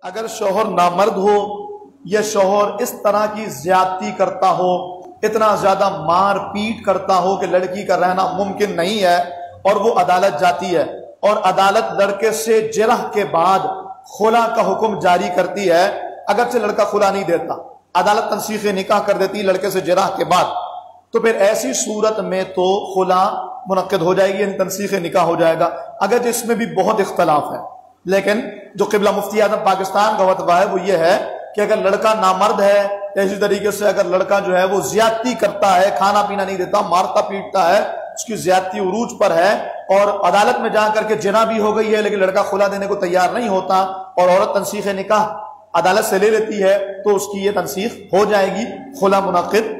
اگر شوہر نامرد ہو یا شوہر اس طرح کی زیادتی کرتا ہو، اتنا زیادہ مار پیٹ کرتا ہو کہ لڑکی کا رہنا ممکن نہیں ہے، اور وہ عدالت جاتی ہے اور عدالت لڑکے سے جرح کے بعد خلا کا حکم جاری کرتی ہے، اگرچہ لڑکا خلا نہیں دیتا، عدالت تنسیخ نکاح کر دیتی لڑکے سے جرح کے بعد، تو پھر ایسی صورت میں تو خلا منعقد ہو جائے گی، یعنی تنسیخ نکاح ہو جائے گا، اگرچہ اس میں بھی بہت اختلاف ہے۔ لیکن جو قبلہ مفتی اعظم پاکستان کا فتویٰ ہے وہ یہ ہے کہ اگر لڑکا نامرد ہے، اسی طریقے سے اگر لڑکا جو ہے وہ زیادتی کرتا ہے، کھانا پینا نہیں دیتا، مارتا پیٹتا ہے، اس کی زیادتی عروج پر ہے، اور عدالت میں جا کر کے جنا بھی ہو گئی ہے لیکن لڑکا خلا دینے کو تیار نہیں ہوتا، اور عورت تنسیخ نکاح عدالت سے لے لیتی ہے، تو اس کی یہ تنسیخ ہو جائے گی، خلا منعقد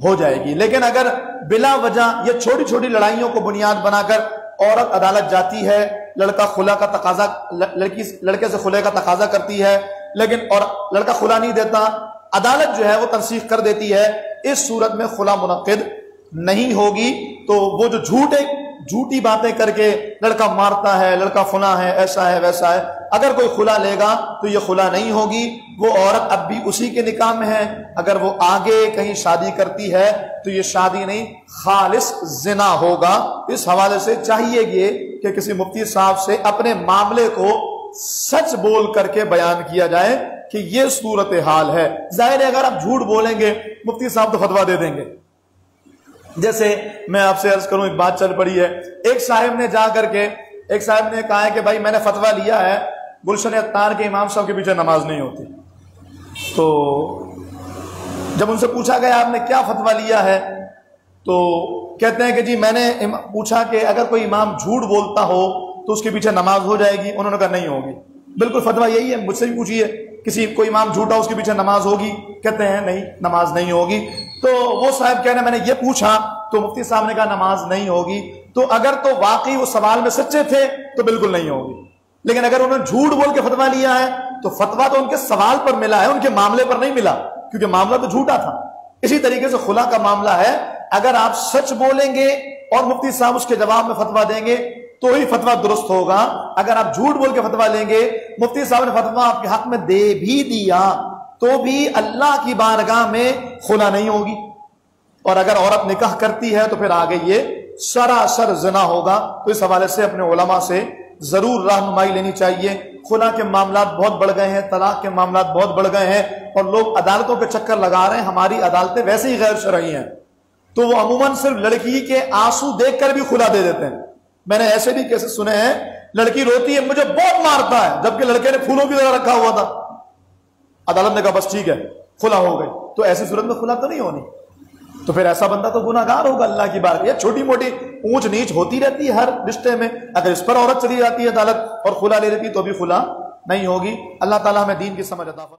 ہو جائے گی۔ لیکن اگر بلا وجہ یہ چھوٹی چھوٹی لڑائیوں کو بنیاد بنا کر عورت عدالت جاتی ہے، لڑکا خلا کا تقاضا، لڑکے سے خلے کا تقاضا کرتی ہے، لیکن اور لڑکا خلا نہیں دیتا، عدالت جو ہے وہ تنسیخ کر دیتی ہے، اس صورت میں خلا منعقد نہیں ہوگی۔ تو وہ جو جھوٹی باتیں کر کے لڑکا مارتا ہے، لڑکا فلاں ہے، ایسا ہے ویسا ہے، اگر کوئی خلا لے گا تو یہ خلا نہیں ہوگی، وہ عورت اب بھی اسی کے نکاح میں ہے۔ اگر وہ آگے کہیں شادی کرتی ہے تو یہ شادی نہیں، خالص زنا ہوگا۔ اس حوالے سے چاہیے یہ کہ کسی مفتی صاحب سے اپنے معاملے کو سچ بول کر کے بیان کیا جائے کہ یہ صورتحال ہے۔ ظاہر ہے اگر آپ جھوٹ بولیں گے مفتی صاحب تو فتویٰ دے دیں گے۔ جیسے میں آپ سے عرض کروں، ایک بات چل پڑی ہے، ایک صاحب نے جا کر کے ایک صاحب نے کہا ہے کہ بھائی میں نے فتویٰ لیا ہے گلشن عطار کے امام صاحب کے پیچھے نماز نہیں ہوتی۔ تو جب ان سے پوچھا گیا آپ نے کیا فتویٰ لیا ہے، تو کہتے ہیں کہ جی میں نے پوچھا کہ اگر کوئی امام جھوٹ بولتا ہو تو اس کے پیچھے نماز ہو جائے گی؟ انہوں نے کہا نہیں ہوگی۔ بالکل فتویٰ یہی ہے، مجھ سے بھی پوچھیے کوئی امام جھوٹا اس کے پیچھے نماز ہوگی؟ کہتے ہیں نہیں، نماز نہیں ہوگی۔ تو وہ صاحب کہہ رہے ہیں میں نے یہ پوچھا تو مفتی صاحب نے کہا نماز نہیں ہوگی۔ تو اگر تو واقعی وہ سوال میں سچے تھے تو بالکل نہیں ہوگی، لیکن اگر انہوں نے جھوٹ بول کے فتویٰ لیا ہے تو فتویٰ تو ان کے سوال پر ملا ہے، ان کے معاملے پر نہیں ملا، کیونکہ معاملہ تو جھوٹا تھا۔ اسی طریقے سے خلا کا معاملہ ہے، اگر آپ سچ بولیں گے اور مفتی صاحب اس کے جواب میں فتویٰ دیں گے تو ہی فتویٰ درست ہوگا۔ اگر آپ جھوٹ بول کے فتویٰ لیں گے، مفتی صاحب نے فتویٰ آپ کے حق میں دے بھی دیا تو بھی اللہ کی بارگاہ میں خلا نہیں ہوگی، اور اگر عورت نکاح کرتی ہے تو پھر آگے یہ سراسر زنا ہوگا۔ تو اس حوالے سے اپنے علماء سے ضرور رہنمائی لینی چاہیے۔ خلا کے معاملات بہت بڑھ گئے ہیں، طلاق کے معاملات بہت بڑھ گئے ہیں، اور لوگ عدالتوں کے چکر لگا رہے ہیں۔ ہماری عدالتیں ویسے ہی غیر شرعی ہیں، تو وہ عموماً صرف لڑکی کے آنسو دیکھ کر بھی خلا دے دیتے ہیں۔ میں نے ایسے بھی کیسے سنے ہیں، لڑکی روتی ہے مجھے بہت مارتا ہے، جبکہ لڑکے نے پھولوں کی طرح رکھا ہوا تھا، عدالت نے کہا بس ٹھیک ہے خلا ہو گئی۔ تو ایسی صورت میں خلا تو نہیں ہونی، تو پھر ایسا بندہ تو گناہگار ہوگا اللہ کی بارگاہ۔ یہ چھوٹی موٹی اونچ نیچ ہوتی رہتی ہے ہر رشتے میں، اگر اس پر عورت چلی جاتی ہے عدالت اور خلا لے لیتی تو بھی خلا نہیں ہوگی۔ اللہ تعالیٰ ہمیں دین کی سمجھ عطا فرمائے۔